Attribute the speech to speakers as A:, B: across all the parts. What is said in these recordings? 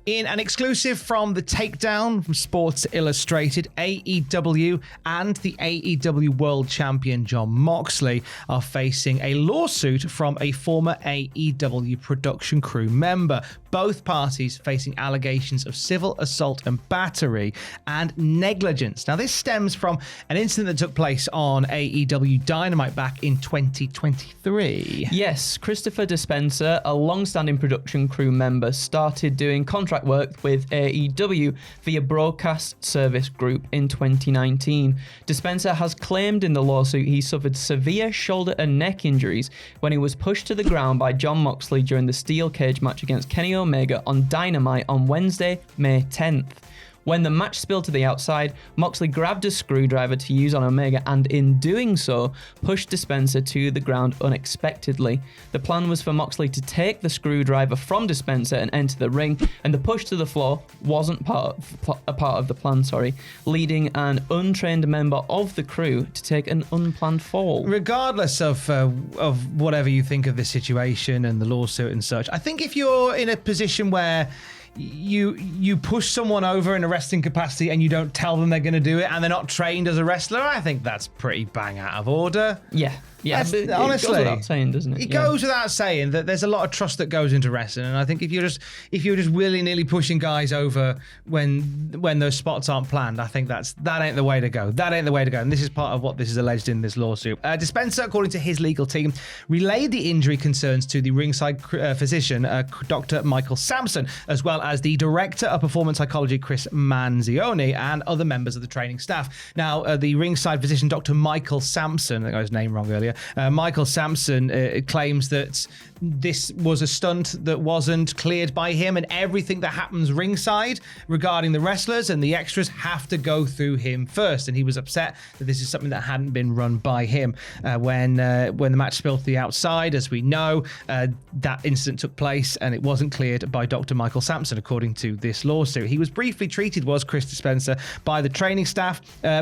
A: In an exclusive from The Takedown from Sports Illustrated, AEW and the AEW World Champion Jon Moxley are facing a lawsuit from a former AEW production crew member. Both parties facing allegations of civil assault and battery and negligence. Now, this stems from an incident that took place on AEW Dynamite back in 2023.
B: Yes, Christopher Dispenser, a long-standing production crew member, started doing contract work with AEW via Broadcast Service Group in 2019. Dispenser has claimed in the lawsuit he suffered severe shoulder and neck injuries when he was pushed to the ground by Jon Moxley during the steel cage match against Kenny Omega on Dynamite on Wednesday, May 10th. When the match spilled to the outside, Moxley grabbed a screwdriver to use on Omega and in doing so, pushed Dispenser to the ground unexpectedly. The plan was for Moxley to take the screwdriver from Dispenser and enter the ring, and the push to the floor wasn't part of the plan, leading an untrained member of the crew to take an unplanned fall.
A: Regardless of whatever you think of this situation and the lawsuit and such, I think if you're in a position where you push someone over in a wrestling capacity and you don't tell them they're going to do it and they're not trained as a wrestler, I think that's pretty bang out of order.
B: Yeah,
A: honestly,
B: it goes without saying, doesn't it?
A: It goes without saying that there's a lot of trust that goes into wrestling, and I think if you're just willy-nilly pushing guys over when those spots aren't planned, I think that ain't the way to go. That ain't the way to go, and this is part of what this is alleged in this lawsuit. Dispenser, according to his legal team, relayed the injury concerns to the ringside physician, Dr. Michael Sampson, as well as the director of performance psychology, Chris Manzioni, and other members of the training staff. Now, the ringside physician, Dr. Michael Sampson, I think I got his name wrong earlier, Michael Sampson claims that this was a stunt that wasn't cleared by him, and everything that happens ringside regarding the wrestlers and the extras have to go through him first, and he was upset that this is something that hadn't been run by him. When the match spilled to the outside, as we know, that incident took place and it wasn't cleared by Dr. Michael Sampson, according to this lawsuit. He was briefly treated, was Chris Dispenser, by the training staff,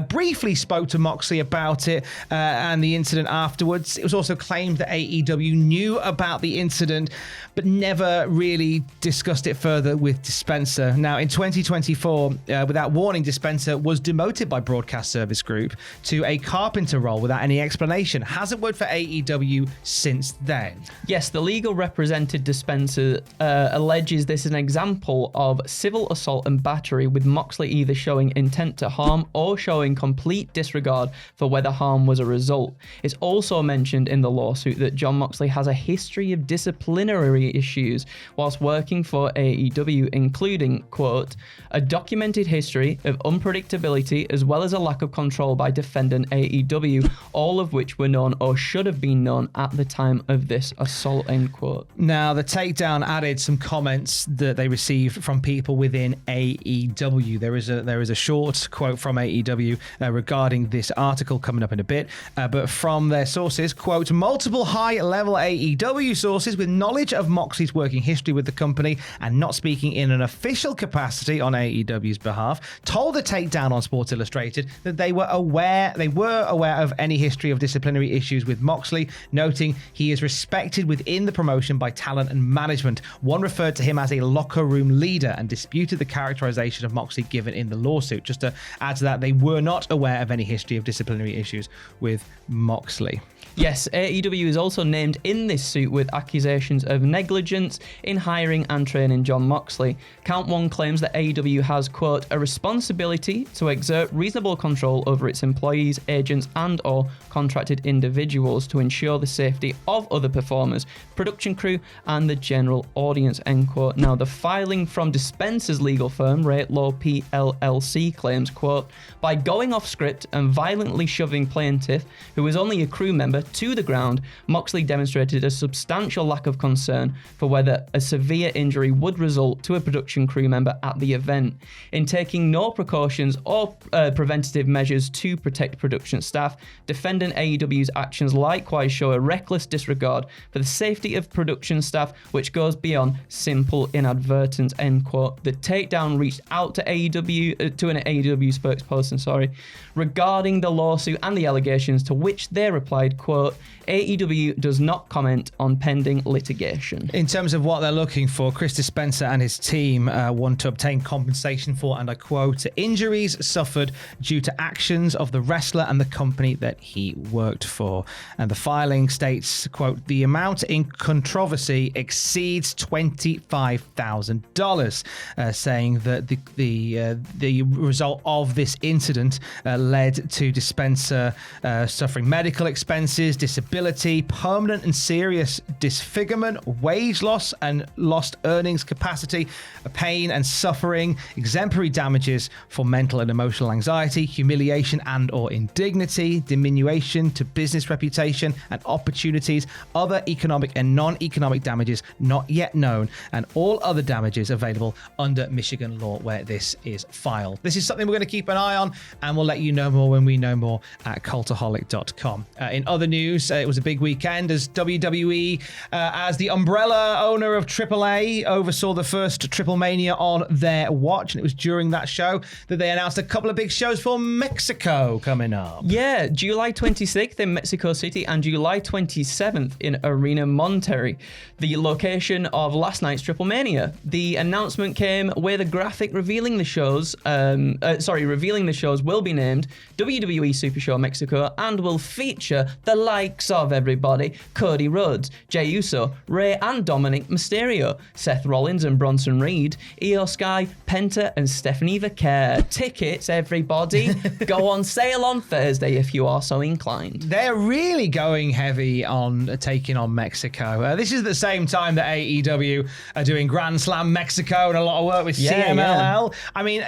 A: briefly spoke to Moxley about it and the incident afterwards. It was also claimed that AEW knew about the incident but never really discussed it further with Dispenser. Now, in 2024, without warning, Dispenser was demoted by Broadcast Service Group to a carpenter role without any explanation. Hasn't worked for AEW since then.
B: Yes, the legal represented Dispenser alleges this is an example of civil assault and battery, with Moxley either showing intent to harm or showing complete disregard for whether harm was a result. It's also mentioned in the lawsuit that Jon Moxley has a history of disciplinary issues whilst working for AEW, including, quote, a documented history of unpredictability as well as a lack of control by defendant AEW, all of which were known or should have been known at the time of this assault, end quote.
A: Now, the Takedown added some comments that they received from people within AEW. There is a short quote from AEW regarding this article coming up in a bit, but from their sources, quote, multiple high-level AEW sources with knowledge of Moxley's working history with the company and not speaking in an official capacity on AEW's behalf, told the Takedown on Sports Illustrated that they were aware of any history of disciplinary issues with Moxley, noting he is respected within the promotion by talent and management. One referred to him as a locker room leader and disputed the characterization of Moxley given in the lawsuit. Just to add to that, they were not aware of any history of disciplinary issues with Moxley.
B: Yes, AEW is also named in this suit with accusations of negligence in hiring and training Jon Moxley. Count 1 claims that AEW has, quote, a responsibility to exert reasonable control over its employees, agents, and or contracted individuals to ensure the safety of other performers, production crew, and the general audience, end quote. Now, the filing from Dispenser's legal firm, Rate Law PLLC, claims, quote, by going off script and violently shoving plaintiff, who was only a crew member, to the ground, Moxley demonstrated a substantial lack of concern for whether a severe injury would result to a production crew member at the event. In taking no precautions or preventative measures to protect production staff, defendant AEW's actions likewise show a reckless disregard for the safety of production staff, which goes beyond simple inadvertence. inadvertence, end quote. The takedown reached out to AEW, to an AEW spokesperson, regarding the lawsuit and the allegations, to which they replied, quote, AEW does not comment on pending litigation.
A: In terms of what they're looking for, Chris Dispenser and his team want to obtain compensation for, and I quote, injuries suffered due to actions of the wrestler and the company that he worked for. And the filing states, quote, the amount in controversy exceeds $25,000, saying that the result of this incident led to Dispenser suffering medical expenses, disability, permanent and serious disfigurement, wage loss and lost earnings capacity, pain and suffering, exemplary damages for mental and emotional anxiety, humiliation and or indignity, diminution to business reputation and opportunities, other economic and non-economic damages not yet known, and all other damages available under Michigan law where this is filed. This is something we're going to keep an eye on, and we'll let you know more when we know more at cultaholic.com. In other news, it was a big weekend as WWE, as the umbrella owner of AAA, oversaw the first Triple Mania on their watch, and it was during that show that they announced a couple of big shows for Mexico coming up.
B: Yeah, July 26th in Mexico City and July 27th in Arena Monterrey, the location of last night's Triple Mania. The announcement came with a graphic revealing the shows will be named WWE Super Show Mexico and will feature the likes of everybody: Cody Rhodes, Jey Uso, Rey and Dominic Mysterio, Seth Rollins and Bronson Reed, Io Sky, Penta and Stephanie Vaquer. Tickets, everybody, go on sale on Thursday if you are so inclined.
A: They're really going heavy on taking on Mexico. This is the same time that AEW are doing Grand Slam Mexico and a lot of work with CMLL. Yeah. I mean,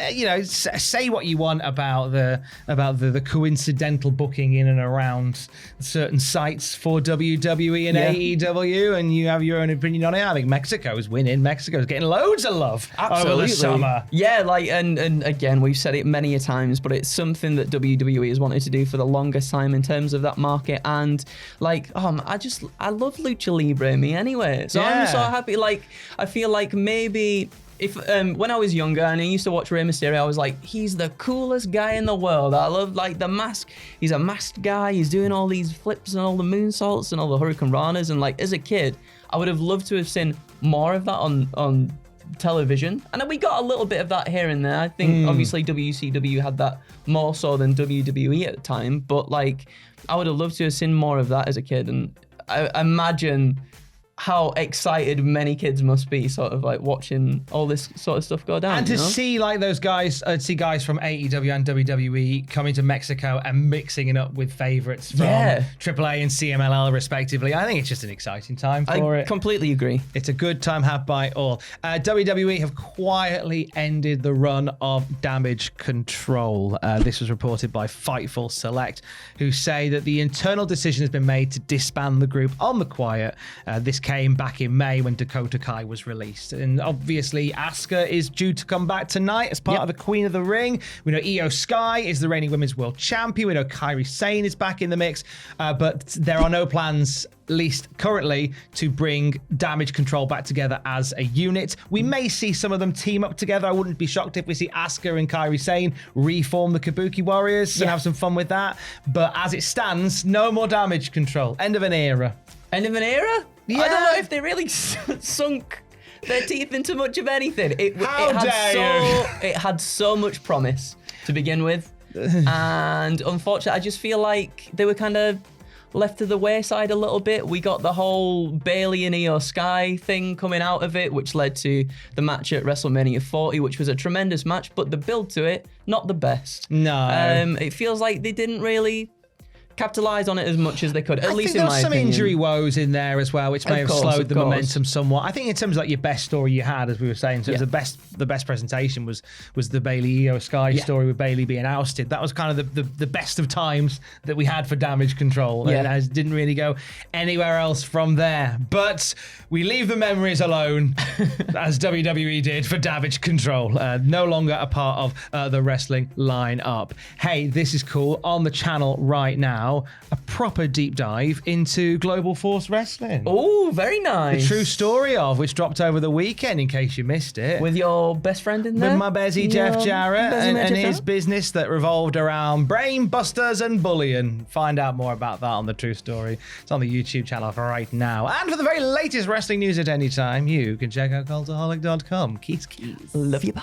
A: say what you want about the coincidental booking in and around certain sites for WWE and AEW, and you have your own opinion on it. I think Mexico's winning. Mexico's getting loads of love over the summer.
B: Yeah, and again, we've said it many a times, but it's something that WWE has wanted to do for the longest time in terms of that market. And I love Lucha Libre anyway. So I'm so happy. I feel like maybe if when I was younger and I used to watch Rey Mysterio, I was like, he's the coolest guy in the world. I love the mask. He's a masked guy. He's doing all these flips and all the moonsaults and all the Hurricane Ranas. And as a kid, I would have loved to have seen more of that on television. And we got a little bit of that here and there. I think obviously WCW had that more so than WWE at the time. But I would have loved to have seen more of that as a kid. And I imagine how excited many kids must be watching all this sort of stuff go down.
A: And to see those guys, see guys from AEW and WWE coming to Mexico and mixing it up with favorites from AAA and CMLL respectively. I think it's just an exciting time for it.
B: I completely agree.
A: It's a good time had by all. WWE have quietly ended the run of Damage Control. This was reported by Fightful Select, who say that the internal decision has been made to disband the group on the quiet. This came back in May when Dakota Kai was released. And obviously, Asuka is due to come back tonight as part of the Queen of the Ring. We know Io Sky is the reigning Women's World Champion. We know Kairi Sane is back in the mix. But there are no plans, at least currently, to bring Damage Control back together as a unit. We may see some of them team up together. I wouldn't be shocked if we see Asuka and Kairi Sane reform the Kabuki Warriors and have some fun with that. But as it stands, no more Damage Control. End of an era.
B: End of an era? Yeah. I don't know if they really sunk their teeth into much of anything. It had so much promise to begin with. And unfortunately, I just feel like they were kind of left to the wayside a little bit. We got the whole Bayley and Io Sky thing coming out of it, which led to the match at WrestleMania 40, which was a tremendous match, but the build to it, not the best.
A: No.
B: It feels like they didn't really capitalize on it as much as they could, at least in my opinion. I think there was some
A: injury woes in there as well, which may have slowed the momentum somewhat. I think in terms of your best story you had, as we were saying, so the best presentation was the Bayley Io Sky story with Bayley being ousted. That was kind of the best of times that we had for Damage Control. And it didn't really go anywhere else from there. But we leave the memories alone, as WWE did for Damage Control. No longer a part of the wrestling lineup. Hey, this is cool. On the channel right now, now a proper deep dive into Global Force Wrestling.
B: Oh, very nice.
A: The true story of which dropped over the weekend, in case you missed it.
B: With your best friend in there?
A: With my Bezzy Jeff Jarrett and his business that revolved around brain busters and bullying. Find out more about that on the true story. It's on the YouTube channel right now. And for the very latest wrestling news at any time, you can check out cultaholic.com. Keys.
B: Love you, bye.